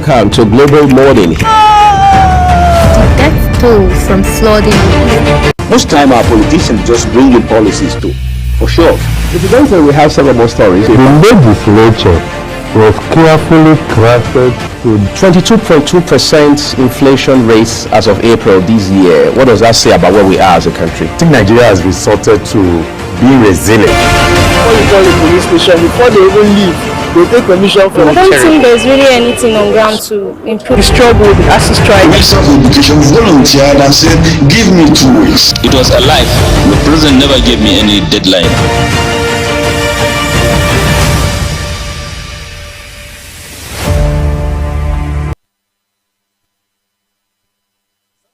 welcome to Global Morning. The death toll from flooding. Most time our politicians just bring in policies too, for sure. If you don't say we have several more stories. The legislature was carefully crafted to 22.2% inflation rates as of April this year. What does that say about where we are as a country? I think Nigeria has resorted to being resilient. Before you call the police station, before they even leave, they take permission from the I don't think there's really anything on ground to improve. We struggled as a strike. Minister of Education volunteered and said, give me 2 weeks. It was a life. The president never gave me any deadline.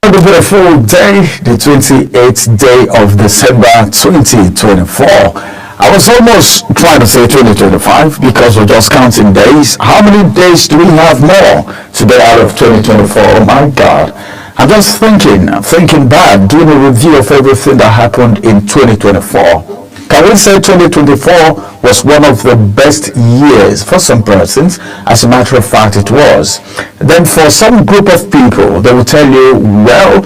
A beautiful day, the 28th day of December 2024. I was almost trying to say 2025 because we're just counting days. How many days do we have more today out of 2024? Oh my God. I'm just thinking back, doing a review of everything that happened in 2024. Can we say 2024 was one of the best years for some persons? As a matter of fact, it was. Then for some group of people, they will tell you, well,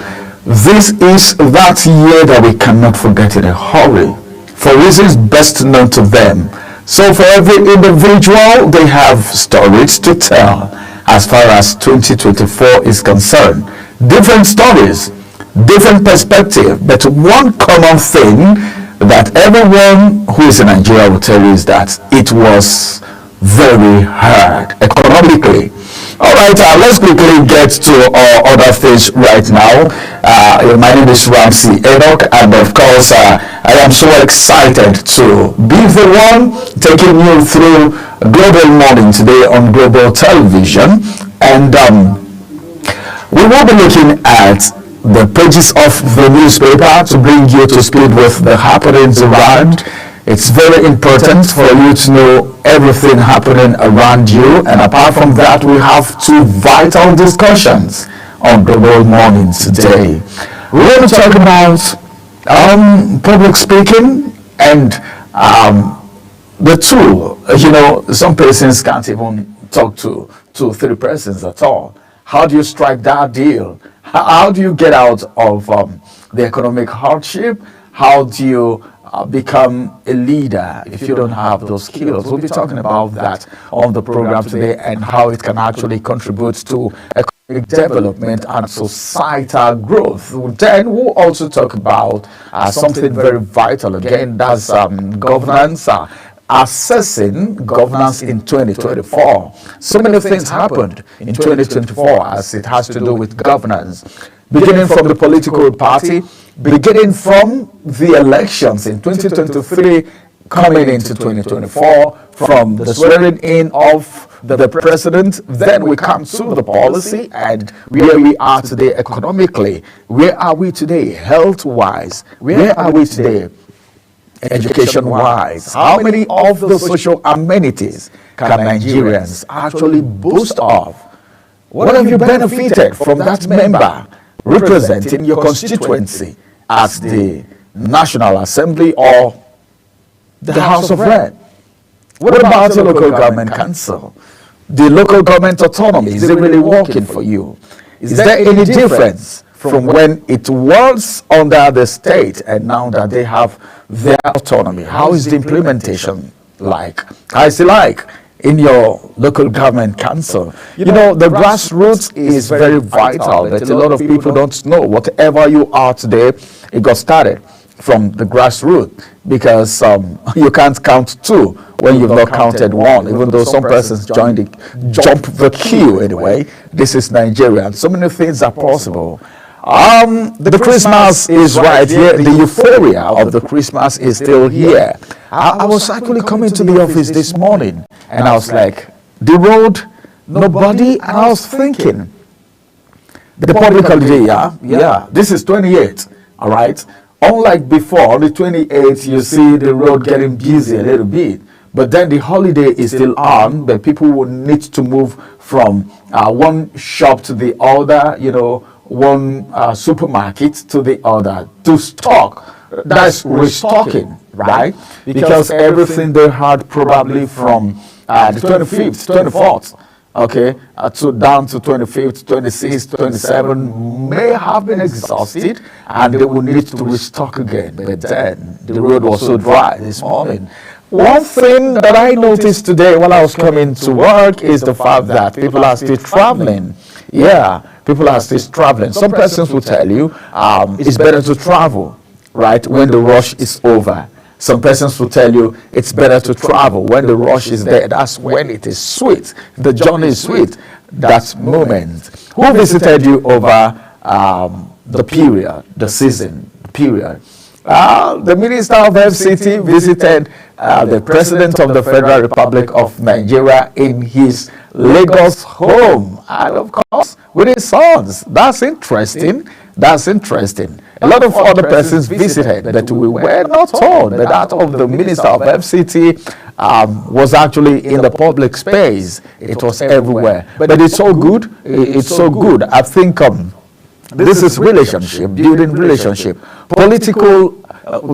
this is that year that we cannot forget in a hurry, for reasons best known to them. So for every individual, they have stories to tell as far as 2024 is concerned. Different stories, different perspective, but one common thing that everyone who is in Nigeria will tell you is that it was very hard economically. All right, let's quickly get to our other things right now. My name is Ramsey Enoch, and of course, I am so excited to be the one taking you through Global Morning today on Global Television. And we will be looking at the pages of the newspaper to bring you to speed with the happenings around. It's very important for you to know everything happening around you, and apart from that, we have two vital discussions on Global Morning today. We're going to talk about public speaking and the tool. You know, some persons can't even talk to 2-3 persons at all. How do you strike that deal? How do you get out of the economic hardship? How do you become a leader if you don't have those skills? We'll be talking about that on the program today and how it can actually contribute to economic development and societal growth. Then we'll also talk about something very vital again, that's governance. Assessing governance in 2024. So many things happened in 2024 as it has to do with governance, beginning from the political party, beginning from the elections in 2023, coming into 2024, from the swearing in of the president. Then we come to the policy and where we are today economically. Where are we today health-wise? Where are we today education-wise? How many of the social amenities can Nigerians actually boast of? What have you benefited from that member representing your constituency at the National Assembly or the House of Rep? What about the local government council? The local government autonomy, is it really working for you? Is there any difference from when it was under the state and now that they have their autonomy? How is the implementation like? How is it like in your local government council? You know, the grassroots is very vital, but a lot of people don't know. Whatever you are today, it got started from the grassroots, because you can't count 2 when you've not counted 1, even though some persons jump the queue anyway. This is Nigeria, and so many things are possible. The Christmas is right here. The euphoria of the Christmas is still here. I was actually coming to the office this morning and I was like, the road, nobody, and I was thinking, the public holiday, yeah, this is 28, all right? Unlike before, the 28th, you see the road getting busy a little bit, but then the holiday is still on, but people will need to move from one shop to the other, you know, one supermarket to the other to stock. That's restocking, right? Because everything they had probably from the 25th, 24th, okay, down to 25th, 26th, 27 may have been exhausted and they will need to restock again. But then the road was so dry this morning. One thing that I noticed today while I was coming to work is the fact that people are still traveling. Yeah, people are still traveling. Some persons will tell you it's better to travel, right, when the rush is over. Some persons will tell you it's better to travel when the rush is there. That's when it is sweet. The journey is sweet. That moment. Who visited you over the period, the season, period? The Minister of FCT visited the President of the Federal Republic of Nigeria in his Lagos home, and of course with his sons. That's interesting. That's interesting. A lot of other persons visited, but we were not told that that of the Minister of FCT was actually in the public space. It was everywhere. But it's so good. It's so good. I think this is relationship, building relationship. Political,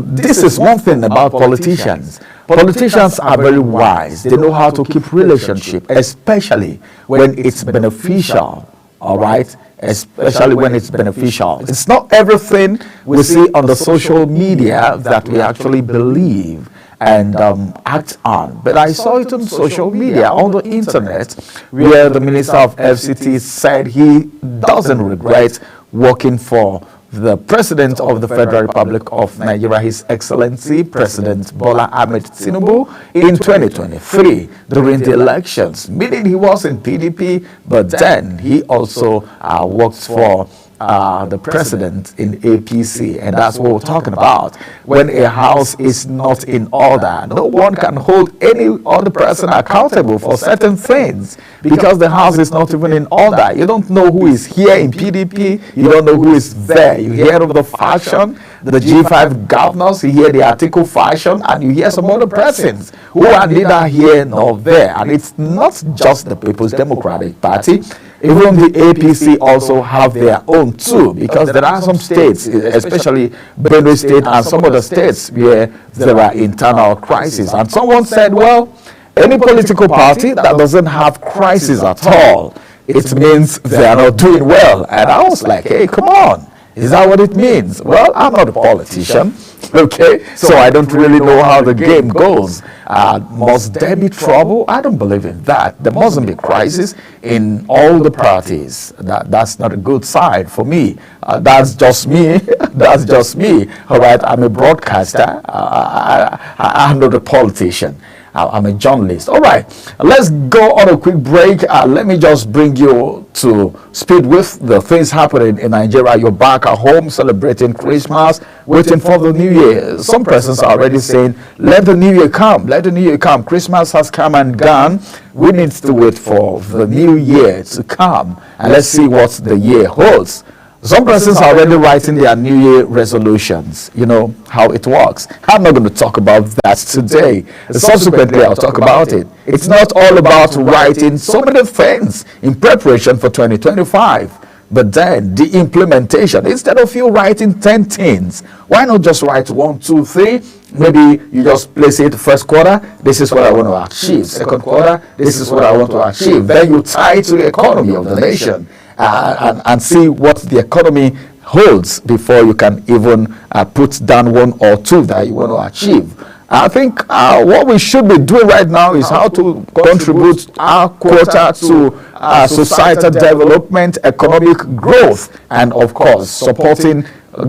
this is one thing about politicians. Politicians are very wise. They know how to keep relationship, especially when it's beneficial. All right, especially when it's beneficial. It's not everything we see on the social media that we actually believe and act on. But I saw it on social media, on the internet, where the Minister of FCT said he doesn't regret working for the President of the Federal Republic of Nigeria, His Excellency President Bola Ahmed Tinubu, in 2023 during the elections, meaning he was in PDP, but then he also worked for the president in APC, and that's what we're talking about. When a house is not in order, no one can hold any other person accountable for certain things because the house is not even in order. You don't know who is here in PDP, you don't know who is there. You hear of the faction, the G5 governors, you hear the Article faction, and you hear some other persons who are neither here nor there. And it's not just the People's Democratic Party. Even the APC also have their own too, because there are some states, especially Benue State and some other states, where there are internal crises. And someone said, well, any political party that doesn't have crisis at all, it means they are not doing well. And I was like, hey, come on. Is that what it means? Well, I'm not a politician, okay? So I don't really know how the game goes. Must there be trouble? I don't believe in that. There mustn't be crisis in all the parties. That's not a good side for me. That's just me. That's just me. All right, I'm a broadcaster. I'm not a politician. I'm a journalist. All right, let's go on a quick break. Let me just bring you to speed with the things happening in Nigeria. You're back at home celebrating Christmas, waiting for the New Year. Some persons are already saying, let the New Year come. Let the New Year come. Christmas has come and gone. We need to wait for the New Year to come. And let's see what the year holds. Some persons are already writing their New Year resolutions. You know how it works. I'm not going to talk about that today. Subsequently, I'll talk about it. It's not all about writing so many things in preparation for 2025. But then the implementation, instead of you writing 10 things, why not just write 1, 2, 3? Maybe you just place it first quarter, this is what I want to achieve. Second quarter, this is what I want to achieve. Then you tie it to the economy of the nation. And see what the economy holds before you can even put down 1 or 2 that you want to achieve. I think what we should be doing right now is how to contribute our quota to societal development, economic growth, and of course supporting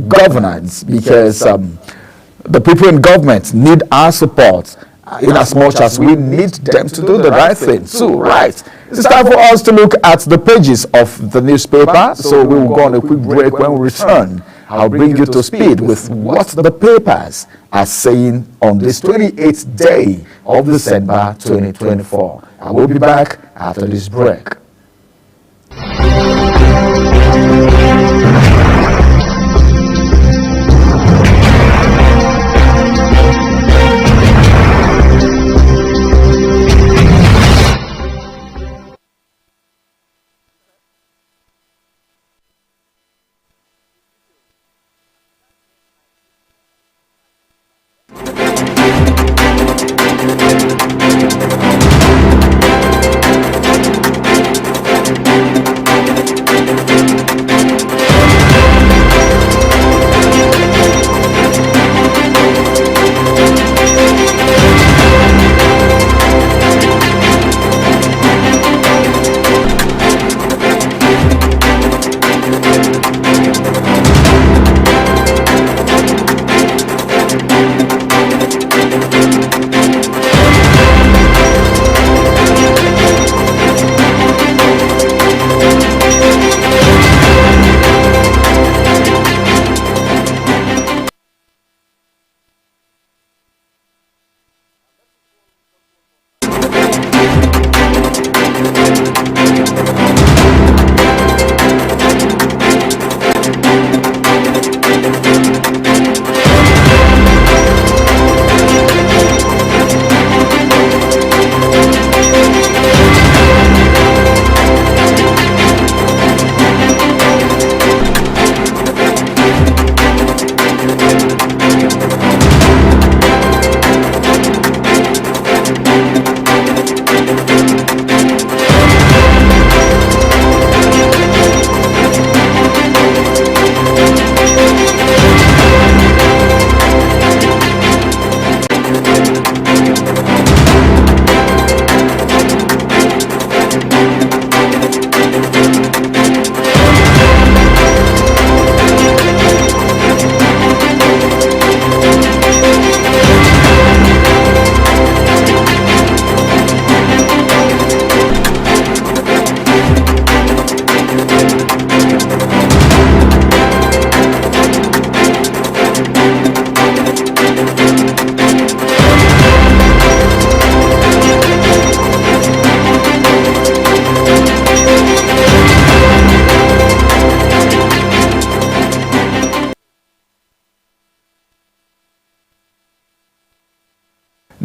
governance, because the people in government need our support in as much as we need them to do the right thing too, right? It's time for us to look at the pages of the newspaper, so we will go on a quick break. When we return, I'll bring you to speed with what the papers are saying on this 28th day of December 2024. I will be back after this break.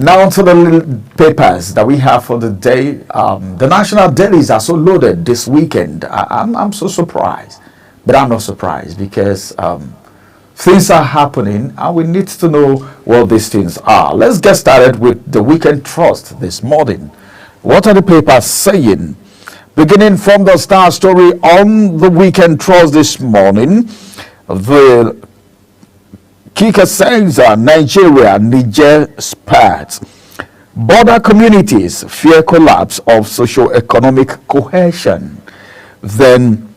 Now to the little papers that we have for the day. The national dailies are so loaded this weekend. I'm so surprised, but I'm not surprised because things are happening and we need to know what these things are. Let's get started with the Weekend Trust this morning. What are the papers saying? Beginning from the Star story on the Weekend Trust this morning, the Kika says Niger spat. Border communities fear collapse of socio-economic cohesion. Then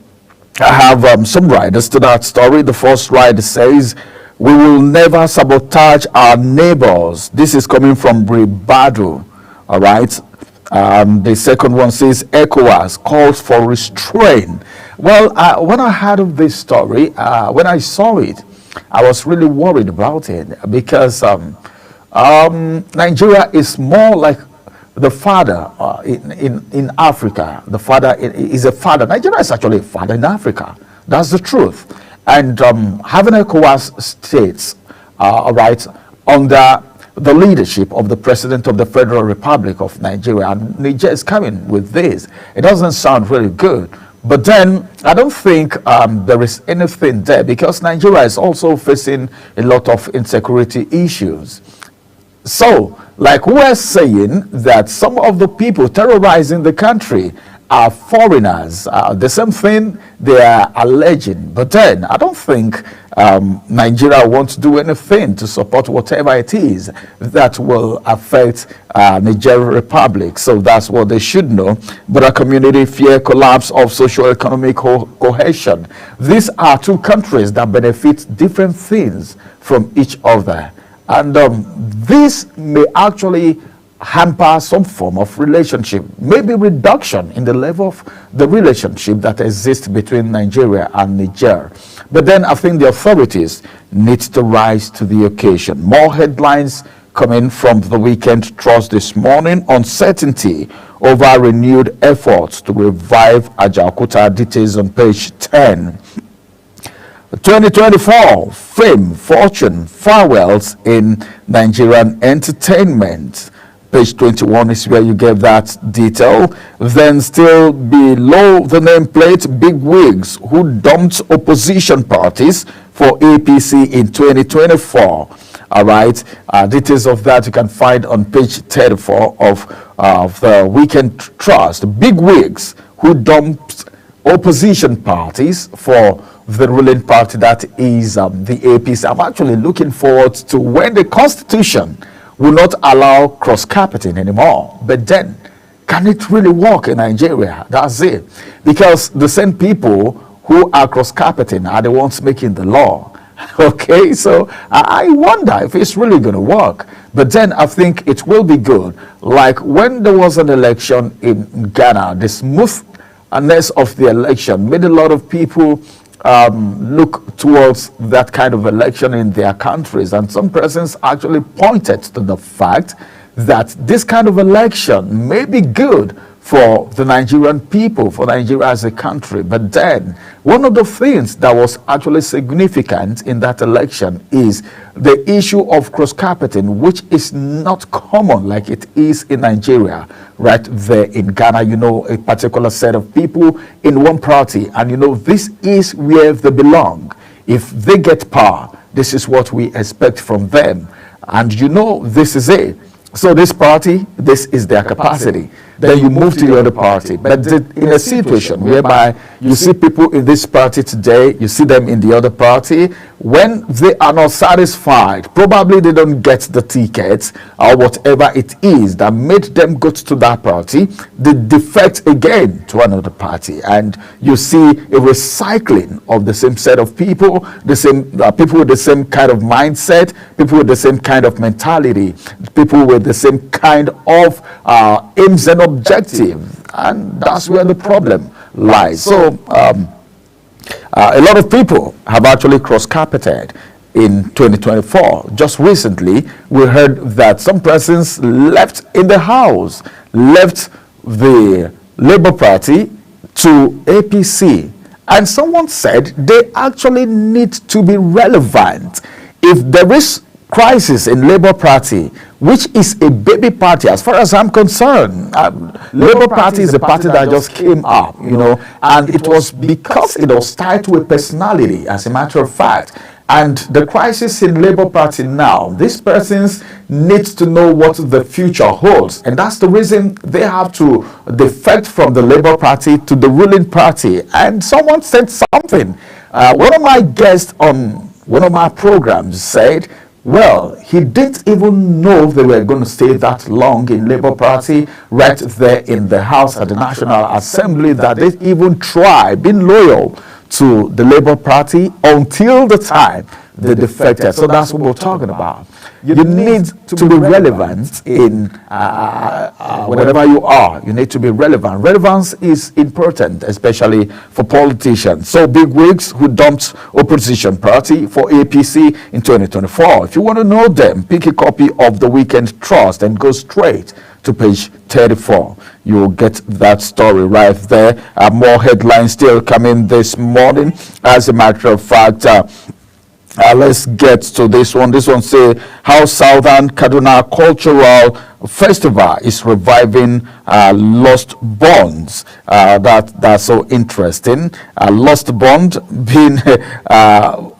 I have some riders to that story. The first rider says, we will never sabotage our neighbors. This is coming from Bribadu. All right. The second one says, ECOWAS calls for restraint. Well, when I heard of this story, when I saw it, I was really worried about it because Nigeria is more like the father in Africa. The father is a father. Nigeria is actually a father in Africa. That's the truth. And having ECOWAS states, right, under the leadership of the President of the Federal Republic of Nigeria, and Niger is coming with this. It doesn't sound really good. But then I don't think there is anything there because Nigeria is also facing a lot of insecurity issues. So, like we're saying that some of the people terrorizing the country are foreigners, the same thing they are alleging. But then I don't think Nigeria wants to do anything to support whatever it is that will affect Niger Republic. So that's what they should know. But a community fear collapse of socio-economic cohesion. These are two countries that benefit different things from each other. And this may actually hamper some form of relationship, maybe reduction in the level of the relationship that exists between Nigeria and Niger. But then I think the authorities need to rise to the occasion. More headlines coming from the Weekend Trust this morning. Uncertainty over renewed efforts to revive Ajaokuta. Details on page 10. 2024, fame, fortune, farewells in Nigerian entertainment. Page 21 is where you get that detail. Then still below the nameplate, big wigs who dumped opposition parties for APC in 2024. All right, details of that you can find on page 34 of the Weekend Trust. Big wigs who dumped opposition parties for the ruling party, that is the APC. I'm actually looking forward to when the Constitution will not allow cross-carpeting anymore. But then, can it really work in Nigeria? That's it. Because the same people who are cross-carpeting are the ones making the law. Okay, so I wonder if it's really going to work. But then I think it will be good. Like when there was an election in Ghana, the smoothness of the election made a lot of people look towards that kind of election in their countries, and some persons actually pointed to the fact that this kind of election may be good for the Nigerian people, for Nigeria as a country. But then one of the things that was actually significant in that election is the issue of cross-carpeting, which is not common like it is in Nigeria. Right there in Ghana, you know, a particular set of people in one party, and you know, this is where they belong. If they get power, this is what we expect from them. And you know, this is it. So this party, this is their capacity. Then you move to the other party. But in a situation whereby you see people in this party today, you see them in the other party, when they are not satisfied, probably they don't get the tickets or whatever it is that made them go to that party, they defect again to another party. And you see a recycling of the same set of people, the same people with the same kind of mindset, people with the same kind of mentality, people with the same kind of aims and objectives, and that's where the problem lies. So a lot of people have actually cross-carpeted in 2024. Just recently, we heard that some persons left in the house, left the Labour Party to APC, and someone said they actually need to be relevant. If there is crisis in Labour Party, which is a baby party as far as I'm concerned. Labour Party is a party that just came up, and it was because it was tied to a personality, as a matter of fact. And the crisis in Labour Party now, these persons need to know what the future holds. And that's the reason they have to defect from the Labour Party to the ruling party. And someone said something. One of my guests on one of my programs said, well, he didn't even know they were going to stay that long in Labour Party right there in the House at the National Assembly, that they even try being loyal to the Labour Party until the time they defected. So that's what we're talking about. You need to be relevant in whatever you are. You need to be relevant. Relevance is important, especially for politicians. So bigwigs who dumped opposition party for APC in 2024. If you want to know them, pick a copy of The Weekend Trust and go straight to page 34. You'll get that story right there. More headlines still coming this morning. As a matter of fact, let's get to this one. This one say how Southern Kaduna Cultural Festival is reviving lost bonds. That's so interesting. Lost bond being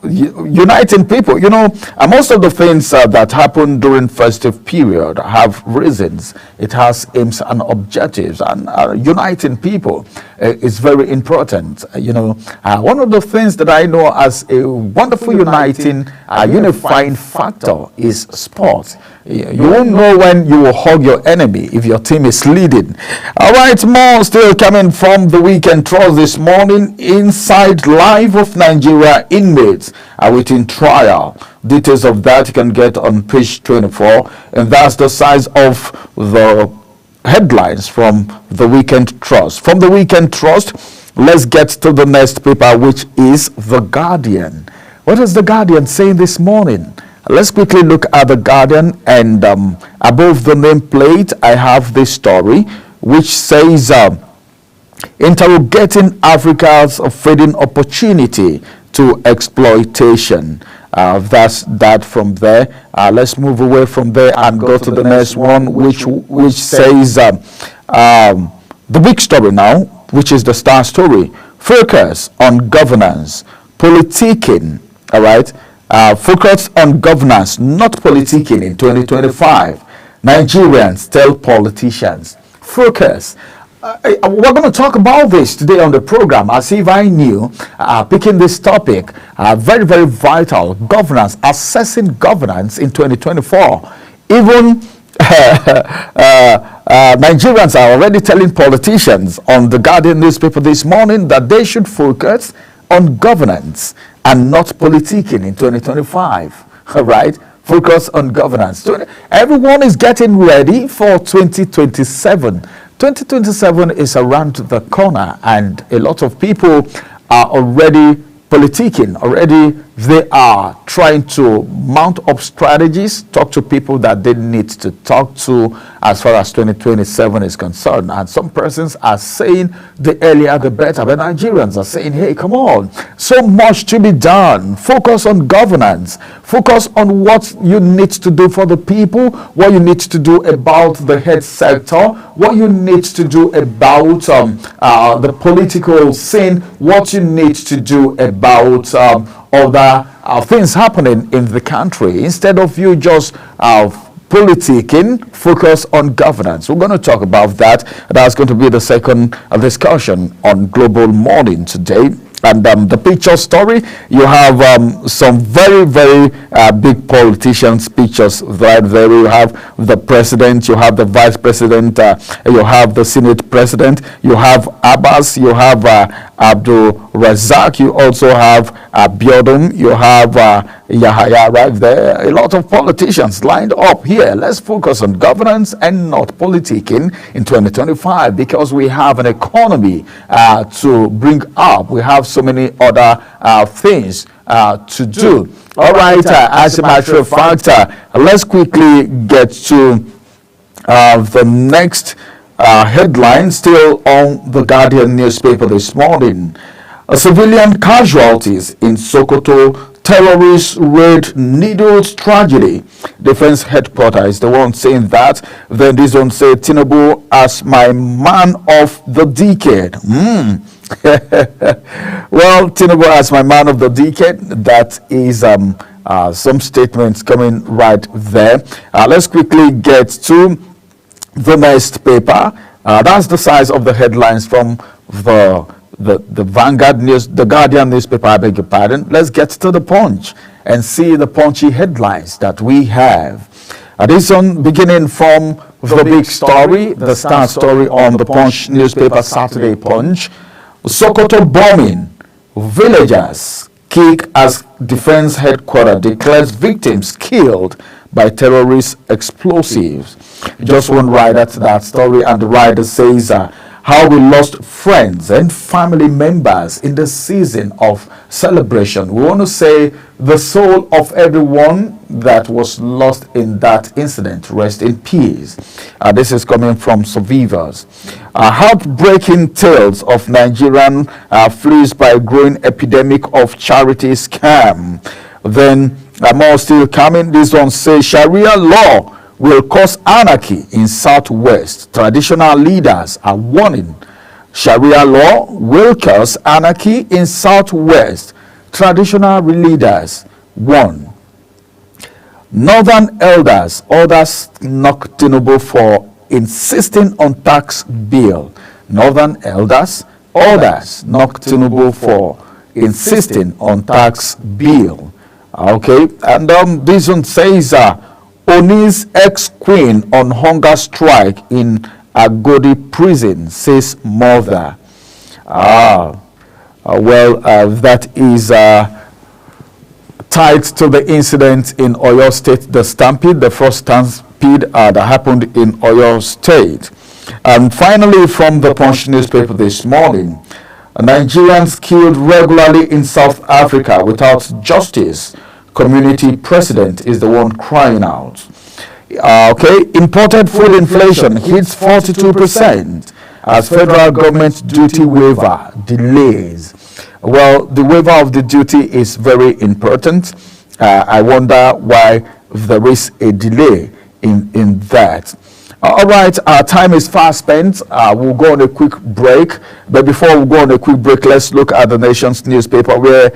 uniting people. Most of the things that happen during festive period have reasons. It has aims and objectives, and uniting people is very important. One of the things that I know as a wonderful unifying factor is sport. You won't know when you will hug your enemy if your team is leading. All right, more still coming from The Weekend Trust this morning. Inside life of Nigeria inmates awaiting trial. Details of that you can get on page 24, and that's the size of the headlines from The Weekend Trust. From The Weekend Trust, let's get to the next paper, which is The Guardian. What is The Guardian saying this morning? Let's quickly look at The Guardian, and above the nameplate, I have this story which says, interrogating Africa's feeding opportunity to exploitation. That's that from there. Let's move away from there and go to the next one, which says, the big story now, which is the star story. Focus on governance, politicking, all right? Focus on governance, not politicking in 2025. Nigerians tell politicians. Focus. We're going to talk about this today on the program, as if I knew, picking this topic, very, very vital, governance, assessing governance in 2024. Even Nigerians are already telling politicians on the Guardian newspaper this morning that they should focus on governance and not politicking in 2025. All right? Focus on governance. Everyone is getting ready for 2027. 2027 is around the corner, and a lot of people are already politicking. Already they are trying to mount up strategies, talk to people that they need to talk to as far as 2027 is concerned. And some persons are saying the earlier the better, but Nigerians are saying, hey, come on, so much to be done. Focus on governance. Focus on what you need to do for the people, what you need to do about the health sector, what you need to do about the political scene, what you need to do about other things happening in the country. Instead of you just politicking, focus on governance. We're going to talk about that. That's going to be the second discussion on Global Morning today. And the picture story, you have some very, very big politicians' pictures right there. You have the president, you have the vice president, you have the Senate president, you have Abbas, you have Abdul Razak, you also have Biodun, you have Yahaya right there. A lot of politicians lined up here. Let's focus on governance and not politicking in 2025, because we have an economy to bring up. We have so many other things to do. All right, as a matter of fact, let's quickly get to the next headline, still on the Guardian newspaper this morning. Civilian casualties in Sokoto terrorist raid needles tragedy. Defense headquarters is the one saying that. Then this one say Tinubu as my man of the decade. Well, Tinubu as my man of the decade. That is some statements coming right there. Let's quickly get to the next paper. That's the size of the headlines from the Vanguard news, the Guardian newspaper, I beg your pardon. Let's get to the Punch and see the punchy headlines that we have. This one beginning from the big story, the start story on the Punch newspaper, Saturday Punch. Sokoto bombing, villagers kick as defense headquarters declares victims killed by terrorist explosives. Just one writer to that story, and the writer says how we lost friends and family members in the season of celebration. We want to say the soul of everyone that was lost in that incident rest in peace. This is coming from survivors. Heartbreaking tales of Nigerian flees by growing epidemic of charity scam. Then more still coming. This one says Sharia law will cause anarchy in Southwest. Traditional leaders are warning. Sharia law will cause anarchy in Southwest. Traditional leaders warn. Northern elders orders knock Tinubu for insisting on tax bill. Northern elders orders knock Tinubu for insisting on tax bill. Okay, and this one says Oni's ex-queen on hunger strike in Agodi prison, says mother. That is tied to the incident in Oyo State, the stampede, the first stampede that happened in Oyo State. And finally, from the Punch newspaper this morning, Nigerians killed regularly in South Africa without justice. Community president is the one crying out. Imported food inflation hits 42% as federal government duty waiver delays. Well, the waiver of the duty is very important. I wonder why there is a delay in that. All right, our time is fast spent. We'll go on a quick break. But before we go on a quick break, let's look at the nation's newspaper where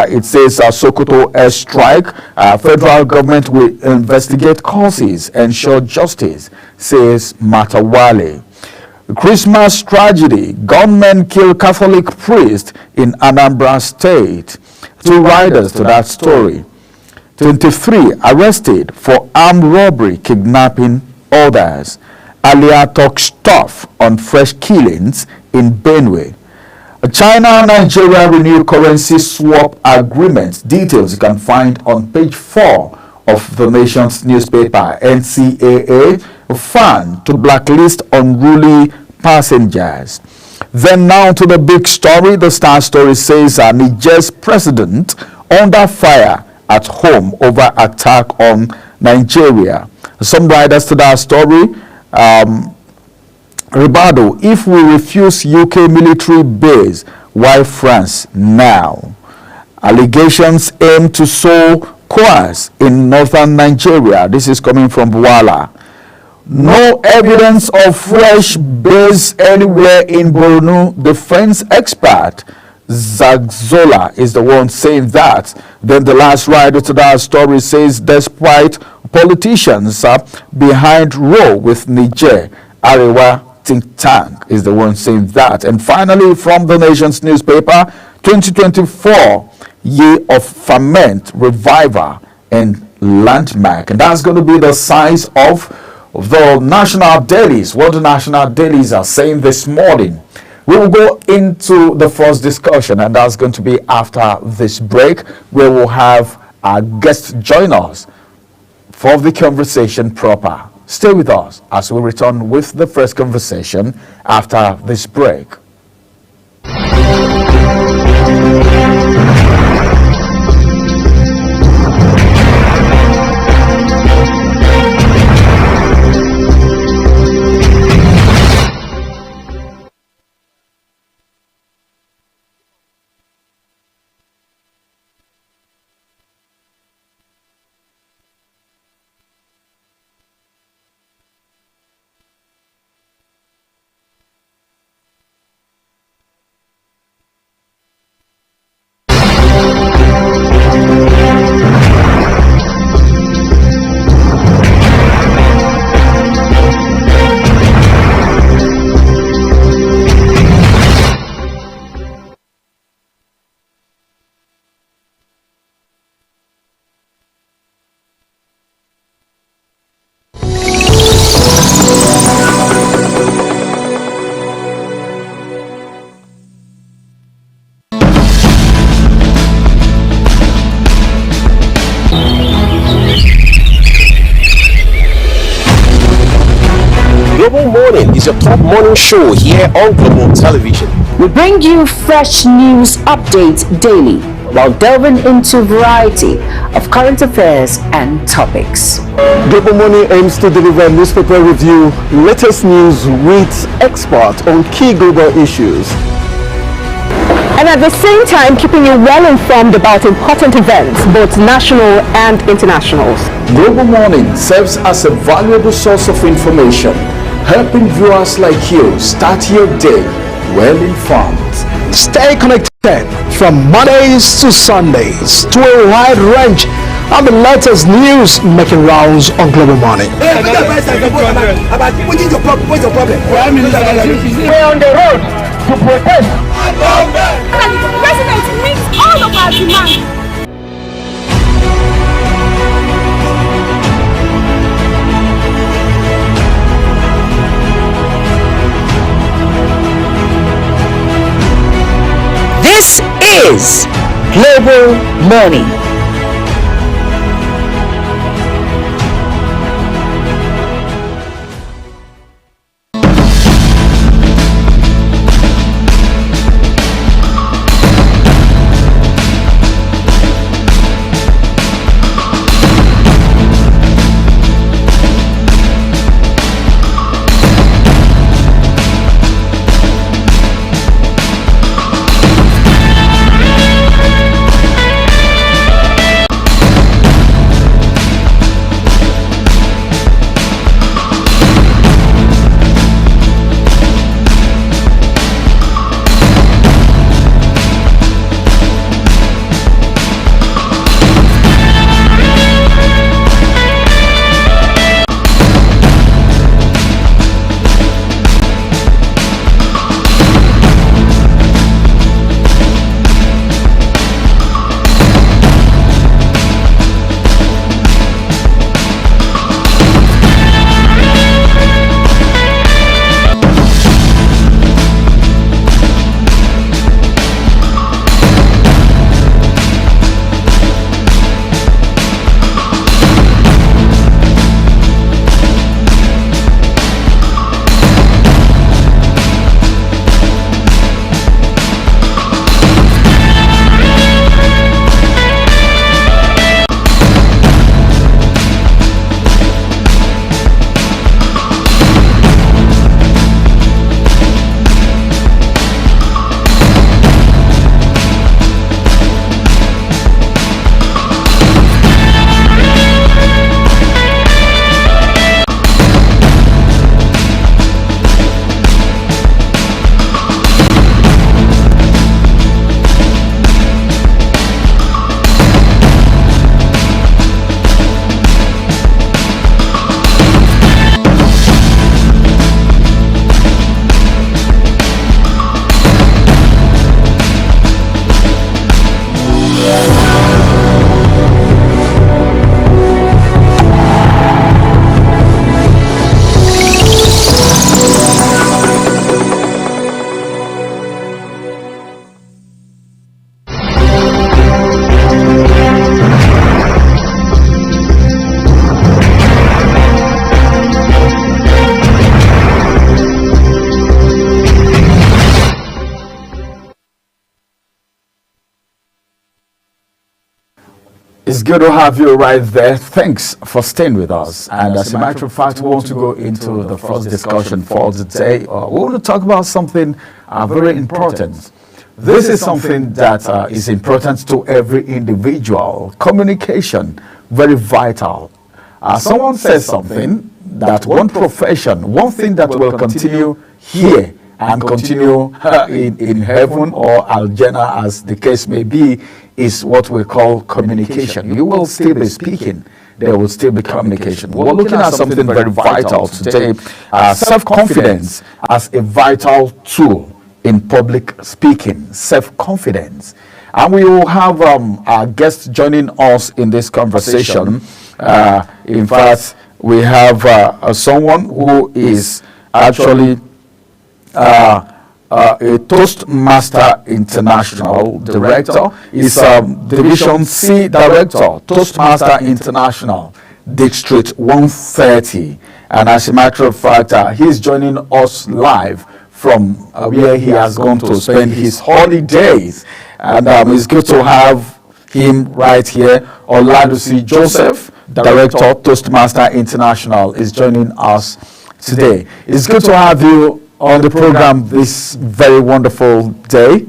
it says Sokoto air strike. Federal government will investigate causes, ensure justice, says Matawale. Christmas tragedy. Gunmen kill Catholic priest in Anambra State. Two riders to that story. 23 arrested for armed robbery, kidnapping others. Alia talks tough on fresh killings in Benue. China and Nigeria renew currency swap agreement. Details you can find on page 4 of the nation's newspaper. NCAA fan to blacklist unruly passengers. Then now to the big story. The Star story says Niger's president under fire at home over attack on Nigeria. Some riders to that story. Ribado, if we refuse UK military base, why France now? Allegations aim to sow chaos in northern Nigeria. This is coming from Bwala. No evidence of fresh base anywhere in Borno. Defense expert Zagzola is the one saying that. Then the last rider to that story says, despite politicians behind row with Niger, Arewa think tank is the one saying that. And finally, from the nation's newspaper, 2024 year of ferment, revival, and landmark. And that's going to be the size of the national dailies, what the national dailies are saying this morning. We will go into the first discussion, and that's going to be after this break, where we'll have our guests join us for the conversation proper. Stay with us as we return with the first conversation after this break. your top morning show here on Global Television. We bring you fresh news updates daily while delving into a variety of current affairs and topics. Global Morning aims to deliver newspaper review, latest news with experts on key global issues. And at the same time, keeping you well informed about important events, both national and international. Global Morning serves as a valuable source of information, helping viewers like you start your day well informed. Stay connected from Mondays to Sundays to a wide range of the latest news making rounds on Global Morning. What's your problem? We're on the road to protest. The president meets all of our demands. This is Global Morning. It's good to have you right there. Thanks for staying with us. And as a matter of fact, we want to go into the first discussion for today. We want to talk about something very important. This is something that is important to every individual. Communication, very vital. Someone says something that one profession, one thing that will continue here and continue in heaven or Al-Jannah, as the case may be, is what we call communication. You will still be speaking. There will still be communication. We're looking at something very vital today. Self-confidence as a vital tool in public speaking. Self-confidence. And we will have our guests joining us in this conversation. In fact, we have someone who is actually a Toastmaster International Director. Is Division C Director, Toastmaster International, District 130. And as a matter of fact, he's joining us live from where he has gone to spend his holidays. And it's good to have him right here. Oladusi Joseph, Director, Toastmaster International, is joining us today. It's good to have you on the program this very wonderful day.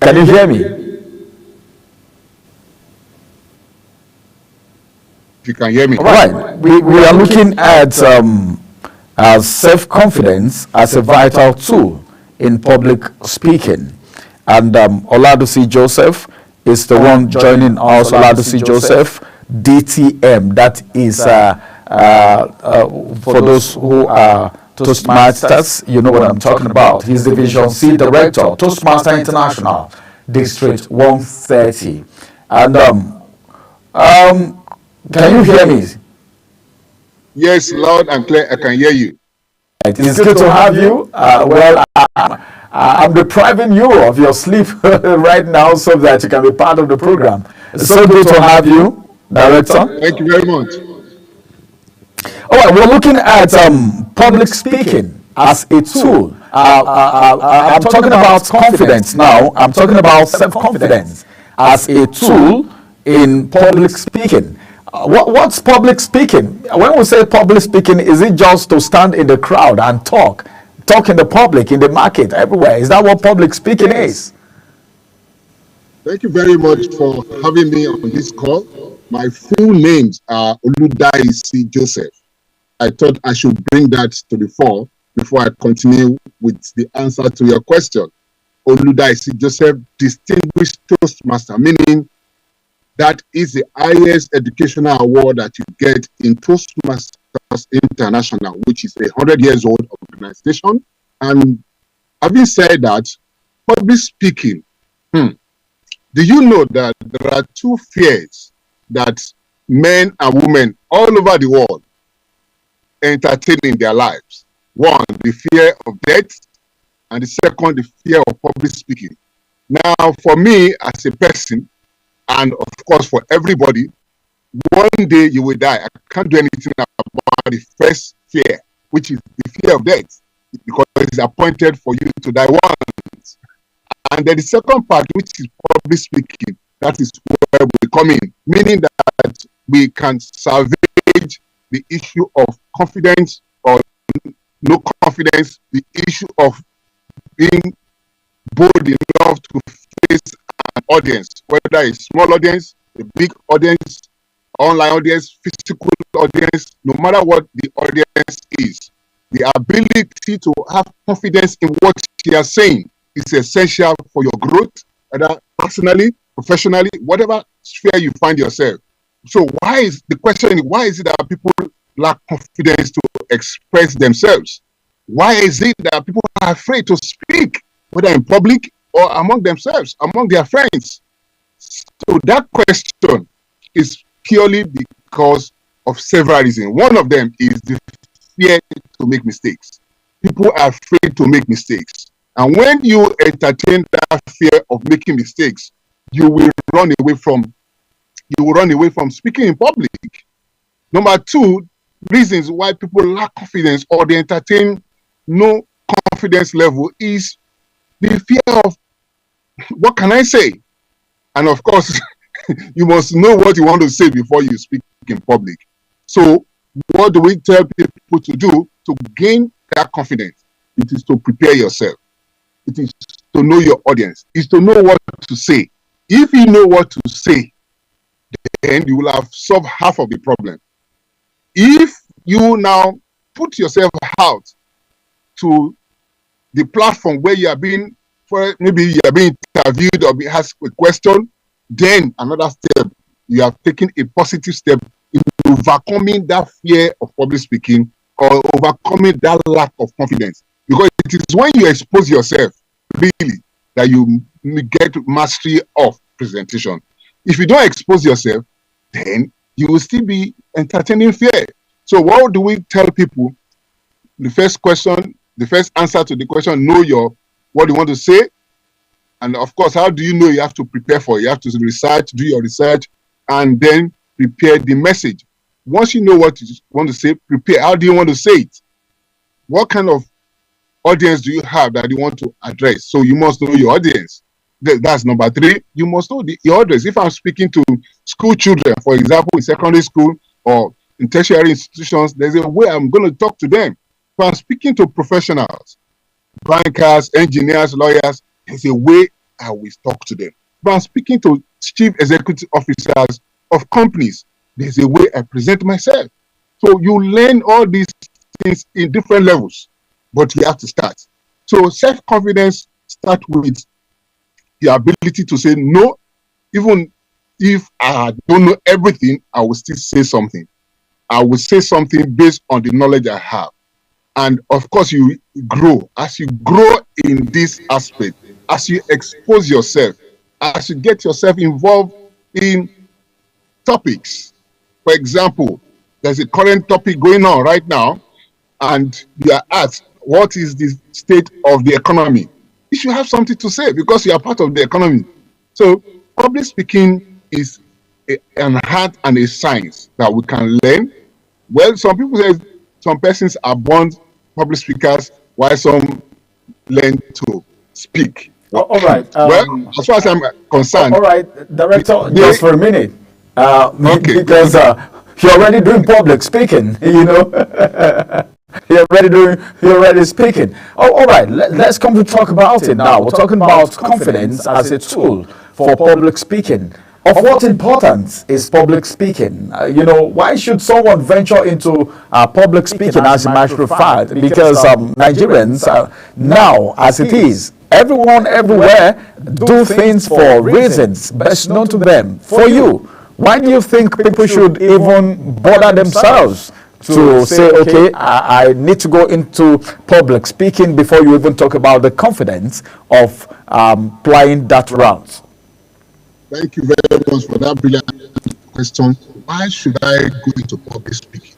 Can you hear me? You can hear me. All right. We are looking at self-confidence as a vital tool in public speaking. And Oladusi Joseph is the one joining us. Oladusi Joseph, DTM. That is, for those who are Toastmasters, you know what I'm talking about. He's the Division C Director, Toastmaster International, District 130. And can you hear me? Yes, loud and clear. I can hear you. It's good to have you. I'm depriving you of your sleep right now so that you can be part of the program. It's so good to have you, Director. Thank you very much. All right, we're looking at public speaking as a tool. I'm talking about confidence now. I'm talking about self-confidence as a tool in public speaking. What's public speaking? When we say public speaking, is it just to stand in the crowd and talk in the public, in the market, everywhere? Is that what public speaking is? Thank you very much for having me on this call. My full names are Oludaisi Joseph. I thought I should bring that to the fore before I continue with the answer to your question. Oludaisi Joseph, Distinguished Toastmaster, meaning that is the highest educational award that you get in Toastmasters International, which is a 100 years old organization. And having said that, public speaking, do you know that there are two fears that men and women all over the world entertain in their lives? One, the fear of death, and the second, the fear of public speaking. Now, for me as a person, and of course for everybody, one day you will die. I can't do anything about the first fear, which is the fear of death, because it is appointed for you to die once. And then the second part, which is public speaking, that is where we come in, meaning that we can salvage the issue of confidence or no confidence, the issue of being bold enough to face an audience, whether a small audience, a big audience, online audience, physical audience, no matter what the audience is. The ability to have confidence in what you are saying is essential for your growth, whether personally, professionally, whatever sphere you find yourself. So why is it that people lack confidence to express themselves? Why is it that people are afraid to speak, whether in public or among themselves, among their friends? So that question is purely because of several reasons. One of them is the fear to make mistakes. People are afraid to make mistakes. And when you entertain that fear of making mistakes, you will run away from speaking in public. Number two, reasons why people lack confidence or they entertain no confidence level is the fear of, what can I say? And of course, you must know what you want to say before you speak in public. So what do we tell people to do to gain that confidence? It is to prepare yourself. It is to know your audience. It's to know what to say. If you know what to say, then you will have solved half of the problem. If you now put yourself out to the platform where you are being, maybe you are being interviewed or being asked a question, then another step, you have taken a positive step in overcoming that fear of public speaking or overcoming that lack of confidence. Because it is when you expose yourself, really, that you get mastery of presentation. If you don't expose yourself, then you will still be entertaining fear. So what do we tell people? The first answer to the question, know what you want to say. And of course, how do you know you have to prepare for it? You have to research, do your research, and then prepare the message. Once you know what you want to say, prepare. How do you want to say it? What kind of audience do you have that you want to address? So you must know your audience. That's number 3. You must know your audience. If I'm speaking to school children, for example, in secondary school or in tertiary institutions, there's a way I'm going to talk to them. If I'm speaking to professionals, bankers, engineers, lawyers, there's a way I will talk to them. If I'm speaking to chief executive officers of companies, there's a way I present myself. So you learn all these things in different levels, but you have to start. So self-confidence starts with the ability to say no. Even if I don't know everything, I will still say something. I will say something based on the knowledge I have. And of course, you grow. As you grow in this aspect, as you expose yourself, as you get yourself involved in topics. For example, there's a current topic going on right now, and you are asked, what is the state of the economy? You should have something to say because you are part of the economy. So public speaking is an art and a science that we can learn. Well, some people say some persons are born public speakers, while some learn to speak. All right. Well, as far as I'm concerned. All right, Director, just for a minute. Okay. Because you're already doing public speaking, you know. You're already speaking. Oh, all right, let's come to talk about it now. We're talking about confidence as a tool for public speaking. Of what importance is public speaking? You know, why should someone venture into public speaking, as a matter of fact? Because Nigerians, now, as it is, everyone, everywhere, do things for reasons best known to them. For you, why do you think people should even bother themselves to say, okay, I need to go into public speaking before you even talk about the confidence of playing that route? Thank you very much for that brilliant question. Why should I go into public speaking?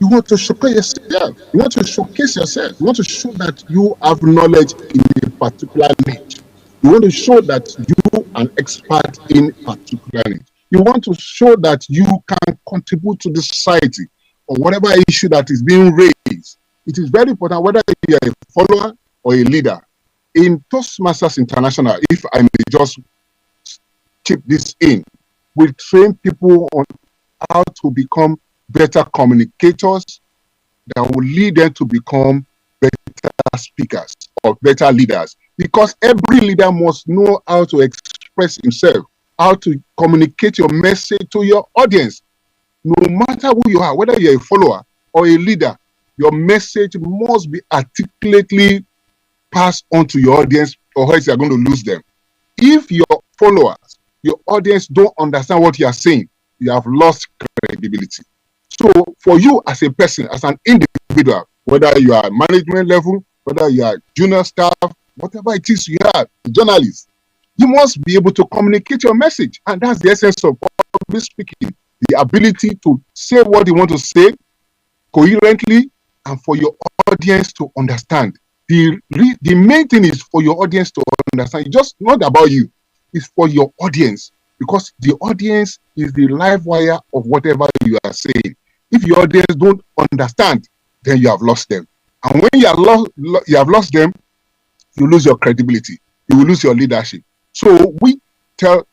You want to showcase yourself. You want to showcase yourself. You want to show that you have knowledge in a particular niche. You want to show that you are an expert in a particular niche. You want to show that you can contribute to the society or whatever issue that is being raised. It is very important whether you are a follower or a leader. In Toastmasters International, if I may just keep this in, we train people on how to become better communicators that will lead them to become better speakers or better leaders. Because every leader must know how to express himself, how to communicate your message to your audience. No matter who you are, whether you're a follower or a leader, your message must be articulately passed on to your audience, or else you're going to lose them. If your followers, your audience don't understand what you are saying, you have lost credibility. So for you as a person, as an individual, whether you are management level, whether you are junior staff, whatever it is you are, a journalist, you must be able to communicate your message. And that's the essence of public speaking. The ability to say what you want to say coherently and for your audience to understand. The main thing is for your audience to understand. It's just not about you. It's for your audience, because the audience is the live wire of whatever you are saying. If your audience don't understand, then you have lost them. And when you have lost them, you lose your credibility. You will lose your leadership. So we tell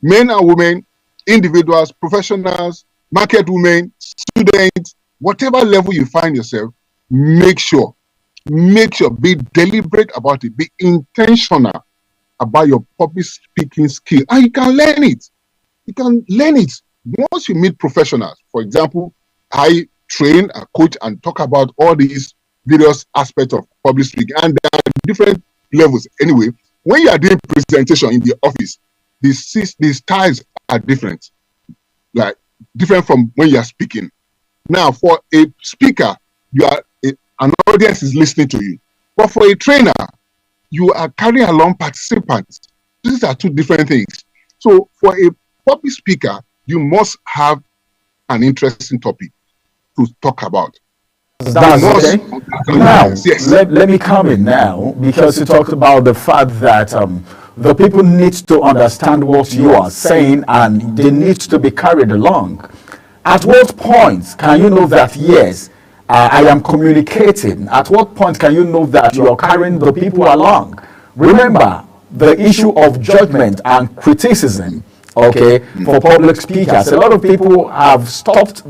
men and women, individuals, professionals, market women, students, whatever level you find yourself, make sure, be deliberate about it, be intentional about your public speaking skill. And you can learn it. You can learn it. Once you meet professionals, for example, I train, I coach, and talk about all these various aspects of public speaking. And there are different levels. Anyway, when you are doing presentation in the office, the styles are different. Like, different from when you are speaking. Now, for a speaker, an audience is listening to you. But for a trainer, you are carrying along participants. These are two different things. So for a public speaker, you must have an interesting topic to talk about. That's okay. Now, yes. Let me come in now, because you talked about the fact that the people need to understand what you are saying and they need to be carried along. At what point can you know that, yes, I am communicating? At what point can you know that you are carrying the people along? Remember, the issue of judgment and criticism, okay, for public speakers. A lot of people have stopped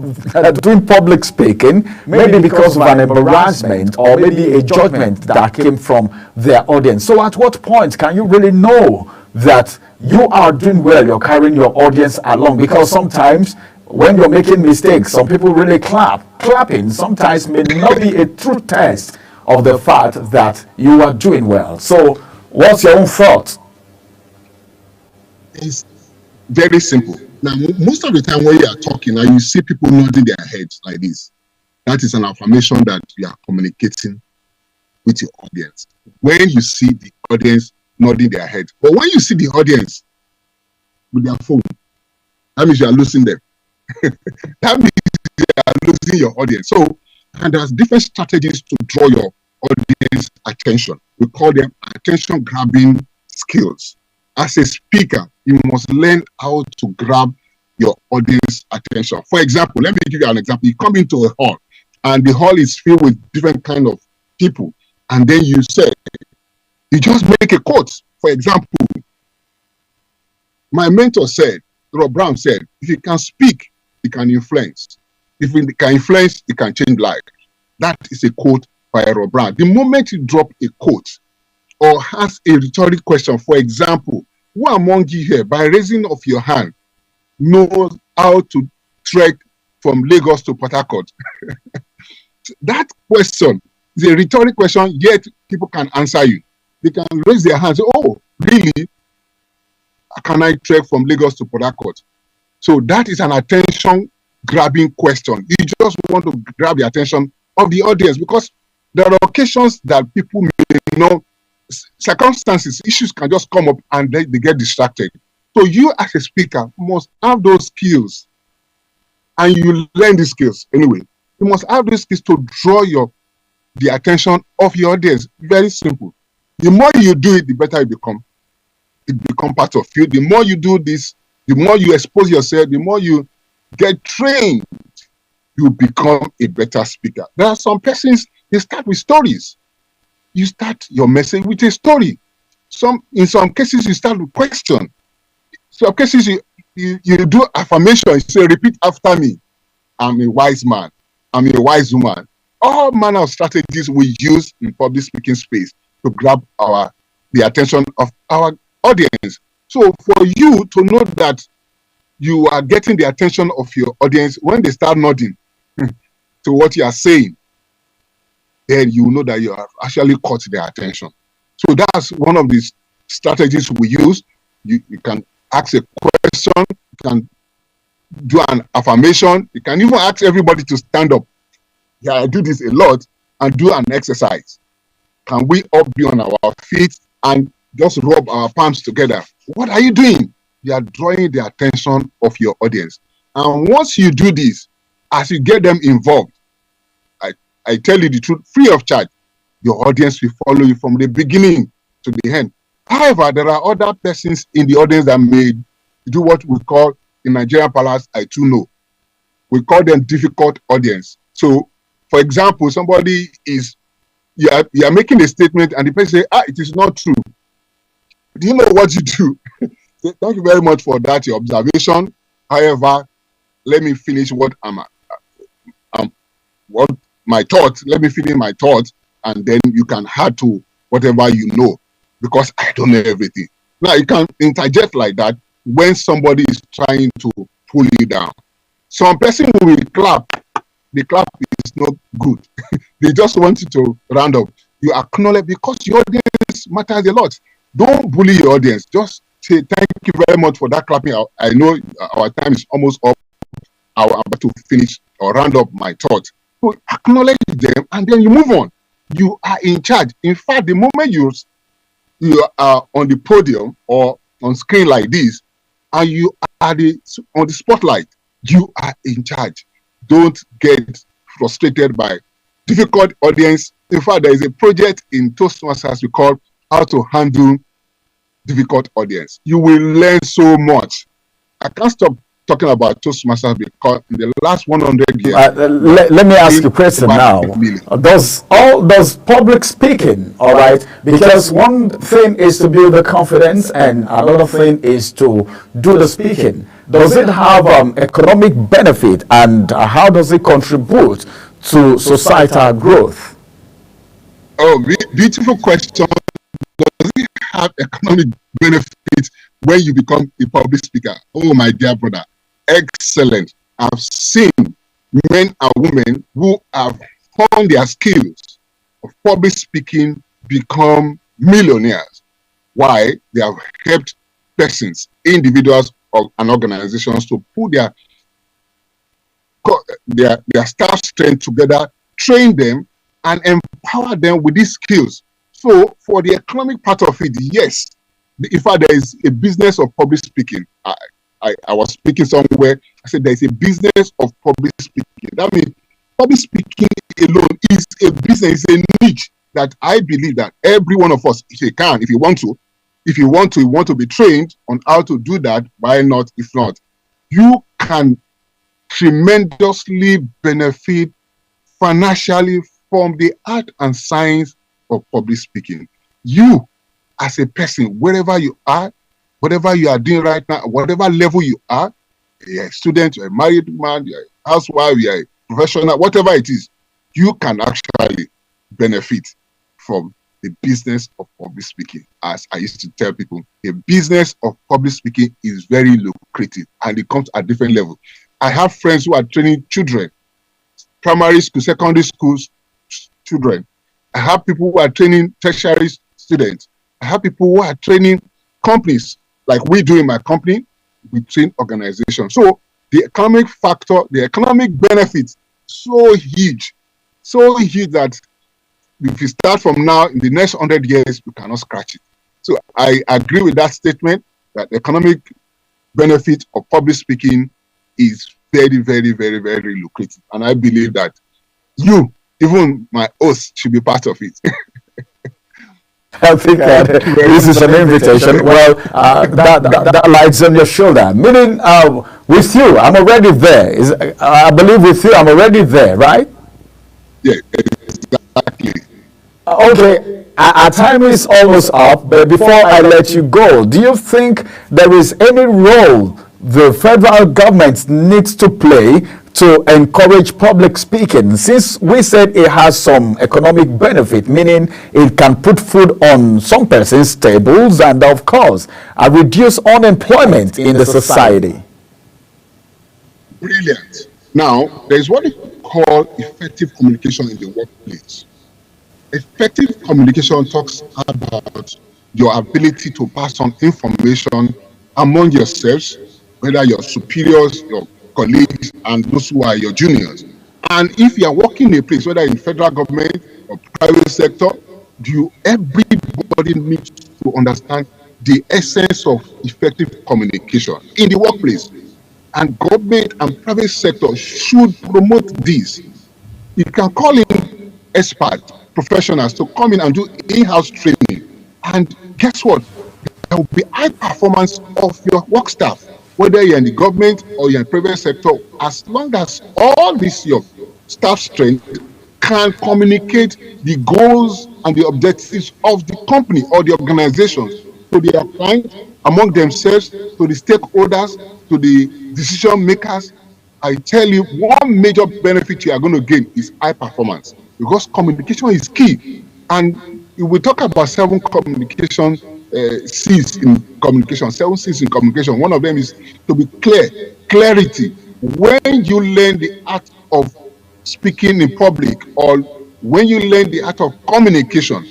doing public speaking, maybe because of an embarrassment or maybe a judgment that came from their audience. So at what point can you really know that you are doing well, you're carrying your audience along? Because sometimes when you're making mistakes, some people really clap. Clapping sometimes may not be a true test of the fact that you are doing well. So what's your own thought? It's very simple. Now, most of the time when you are talking and you see people nodding their heads like this, that is an affirmation that you are communicating with your audience. When you see the audience nodding their heads, but when you see the audience with their phone, that means you are losing them. That means you are losing your audience. So, and there's different strategies to draw your audience attention. We call them attention grabbing skills. As a speaker, you must learn how to grab your audience attention. For example, let me give you an example. You come into a hall and the hall is filled with different kind of people. And then you just make a quote. For example, my mentor said, Rob Brown said, if you can speak, you can influence. If you can influence, you can change life. That is a quote by Rob Brown. The moment you drop a quote or ask a rhetorical question, for example, who among you here, by raising of your hand, knows how to trek from Lagos to Port Harcourt? That question is a rhetorical question, yet people can answer you. They can raise their hands, oh, really? Can I trek from Lagos to Port Harcourt? So that is an attention-grabbing question. You just want to grab the attention of the audience because there are occasions that people may circumstances, issues can just come up and they get distracted. So you as a speaker must have those skills and you learn these skills anyway. You must have those skills to draw the attention of your audience. Very simple. The more you do it, the better you become. It becomes part of you. The more you do this, the more you expose yourself, the more you get trained, you become a better speaker. There are some persons, they start with stories. You start your message with a story. In some cases, you start with question. Some cases, you do affirmation. You say, repeat after me. I'm a wise man. I'm a wise woman. All manner of strategies we use in public speaking space to grab the attention of our audience. So for you to know that you are getting the attention of your audience, when they start nodding to what you are saying, then you know that you have actually caught their attention. So that's one of the strategies we use. You can ask a question, you can do an affirmation, you can even ask everybody to stand up. Yeah, I do this a lot, and do an exercise. Can we all be on our feet and just rub our palms together? What are you doing? You are drawing the attention of your audience. And once you do this, as you get them involved, I tell you the truth, free of charge, your audience will follow you from the beginning to the end. However, there are other persons in the audience that may do what we call in Nigerian Palace, I too know. We call them difficult audience. So, for example, somebody you are making a statement and the person say, it is not true. Do you know what you do? Thank you very much for that, your observation. However, let me finish what my thoughts. Let me finish my thoughts, and then you can add to whatever you know, because I don't know everything. Now, you can interject like that when somebody is trying to pull you down. Some person will clap. The clap is not good. They just want you to round up. You acknowledge, because your audience matters a lot. Don't bully your audience. Just say thank you very much for that clapping. I know our time is almost up. I'm about to finish or round up my thoughts. So acknowledge them and then you move on. You are in charge. In fact, the moment you are on the podium or on screen like this, and you are on the spotlight, you are in charge. Don't get frustrated by difficult audience. In fact, there is a project in Toastmasters we call how to handle difficult audience. You will learn so much. I can't stop talking about Toastmasters because in the last 100 years. Let me ask you a question now. Does public speaking, all right, because one thing is to build the confidence and another thing is to do the speaking. Does it have economic benefit, and how does it contribute to societal growth? Oh, beautiful question. Does it have economic benefit when you become a public speaker? Oh, my dear brother, excellent. I've seen men and women who have honed their skills of public speaking become millionaires. Why? They have helped persons, individuals, and organizations to put their staff strength together, train them, and empower them with these skills. So for the economic part of it, yes, in fact, there is a business of public speaking. I was speaking somewhere. I said there is a business of public speaking. That means public speaking alone is a business, is a niche that I believe that every one of us, if you want to be trained on how to do that, why not? If not, you can tremendously benefit financially from the art and science of public speaking. You, as a person, wherever you are, whatever you are doing right now, whatever level you are, you're a student, you're a married man, you're a housewife, you're a professional, whatever it is, you can actually benefit from the business of public speaking. As I used to tell people, the business of public speaking is very lucrative and it comes at different levels. I have friends who are training children, primary school, secondary schools, children. I have people who are training tertiary students. I have people who are training companies, like we do in my company. We train organizations. So the economic factor, the economic benefit, so huge that if you start from now, in the next 100 years, you cannot scratch it. So I agree with that statement that the economic benefit of public speaking is very, very, very, very lucrative. And I believe that you, even my host, should be part of it. I think this is an invitation. Well, that lies on your shoulder. Meaning, with you, I'm already there. I believe with you, I'm already there, right? Yeah, exactly. Okay, our time is almost up, but before I let you go, do you think there is any role the federal government needs to play to encourage public speaking, since we said it has some economic benefit, meaning it can put food on some person's tables and, of course, reduce unemployment in the society? Brilliant. Now, there's what we call effective communication in the workplace. Effective communication talks about your ability to pass on information among yourselves, whether your superiors, your colleagues, and those who are your juniors. And if you are working in a place, whether in federal government or private sector, everybody needs to understand the essence of effective communication in the workplace. And government and private sector should promote this. You can call in experts, professionals to come in and do in-house training. And guess what? There will be high performance of your work staff, whether you're in the government or you're in the private sector, as long as all this your staff strength can communicate the goals and the objectives of the company or the organizations to their clients, among themselves, to the stakeholders, to the decision makers. I tell you, one major benefit you are going to gain is high performance, because communication is key. And we talk about 7 communication C's in communication, 7 C's in communication. One of them is to be clear, clarity. When you learn the art of speaking in public, or when you learn the art of communication,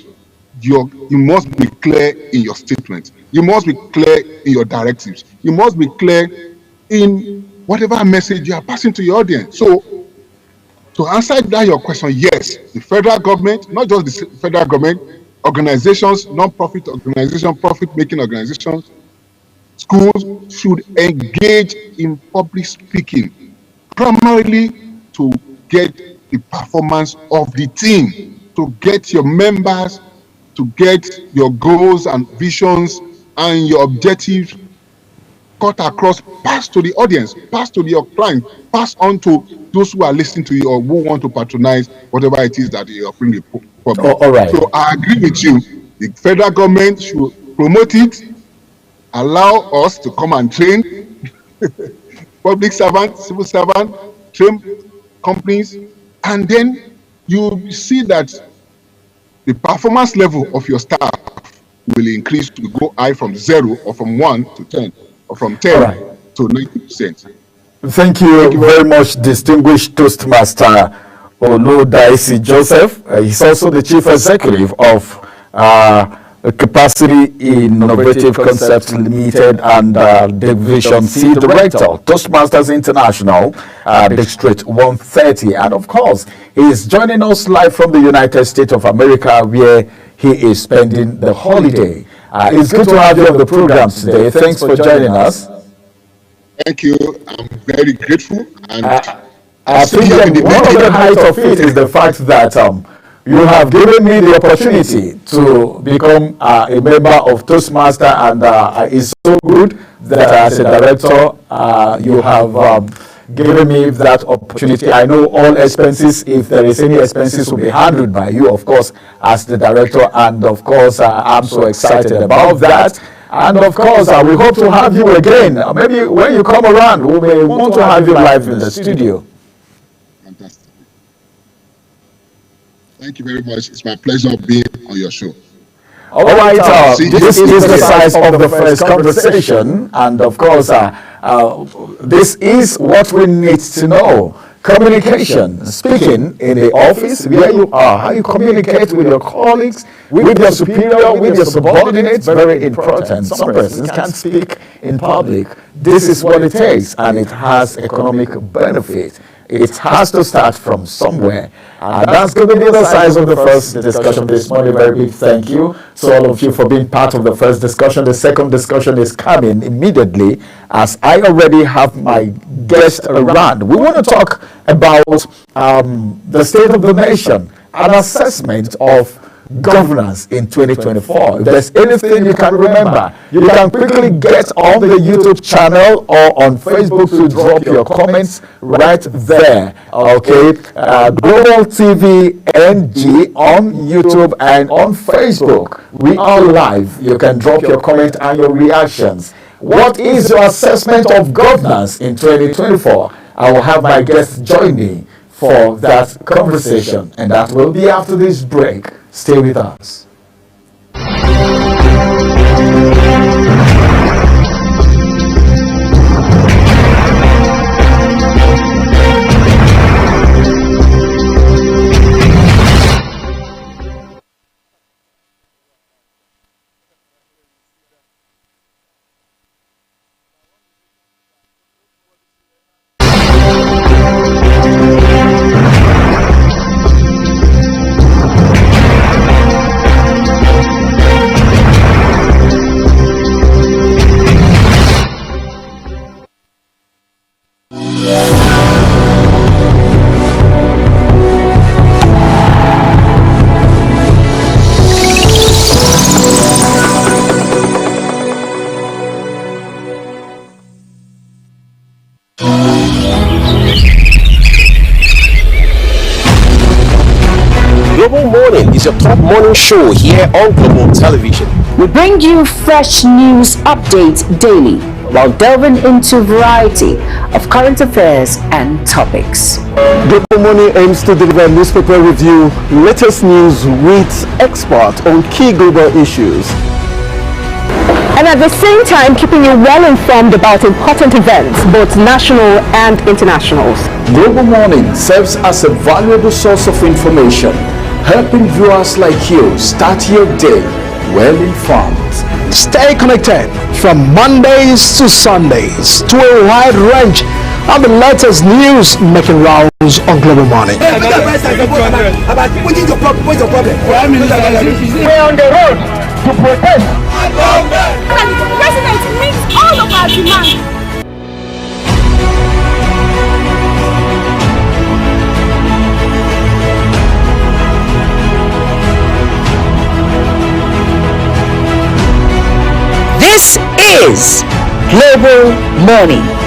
you must be clear in your statements. You must be clear in your directives. You must be clear in whatever message you are passing to your audience. So, to answer that your question, yes, the federal government, not just the federal government, organizations, non-profit organizations, profit-making organizations, schools should engage in public speaking, primarily to get the performance of the team, to get your members, to get your goals and visions and your objectives cut across, pass to the audience, pass to your client, pass on to those who are listening to you or who want to patronize whatever it is that you're offering the public. All right. So I agree with you. The federal government should promote it, allow us to come and train public servants, civil servants, train companies, and then you see that the performance level of your staff will increase to go high from 0 or from 1 to 10 or from 10 to 90%. Thank you very much, distinguished Toastmaster Oludaisi Joseph. He's also the Chief Executive of Capacity Innovative Concepts Limited and Division C Director, Toastmasters International, District 130. And of course, he is joining us live from the United States of America, where he is spending the holiday. It's good to have you on the program today. Thanks for joining us. Thank you. I'm very grateful. And I think one of the heights of it is the fact that you have given me the opportunity to become a member of Toastmaster, and it's so good that as a director, you have given me that opportunity. I know all expenses, if there is any expenses, will be handled by you, of course, as the director, and of course, I'm so excited about that. And of course, we hope to have you again. Maybe when you come around, we may want to have you live in the studio. Fantastic. Thank you very much. It's my pleasure being on your show. All right, this is the size of the first conversation, and of course, this is what we need to know. Communication, speaking in the office, where you are, how you communicate with your colleagues, with your superior, with your subordinates, very important. Some persons can't speak in public. This is what it takes, and it has economic benefit. It has to start from somewhere. And that's going to be the size of the first discussion this morning. Very big thank you to all of you for being part of the first discussion. The second discussion is coming immediately, as I already have my guest around. We want to talk about the state of the nation, an assessment of governance in 2024. If there's anything you can remember, you can quickly get on the YouTube channel or on Facebook to drop your comments right there. Okay, Global TV NG on YouTube and on Facebook. We are live. You can drop your comment and your reactions. What is your assessment of governance in 2024? I will have my guests join me for that conversation, and that will be after this break. Stay with us. Global Morning is your top morning show here on Global Television. We bring you fresh news updates daily while delving into a variety of current affairs and topics. Global Morning aims to deliver newspaper review, latest news with experts on key global issues, and at the same time keeping you well informed about important events, both national and internationals. Global Morning serves as a valuable source of information, helping viewers like you start your day well informed. Stay connected from Mondays to Sundays to a wide range of the latest news making rounds on Global Morning. We're on the road to protest. The president meets all of our demands. is Global Morning.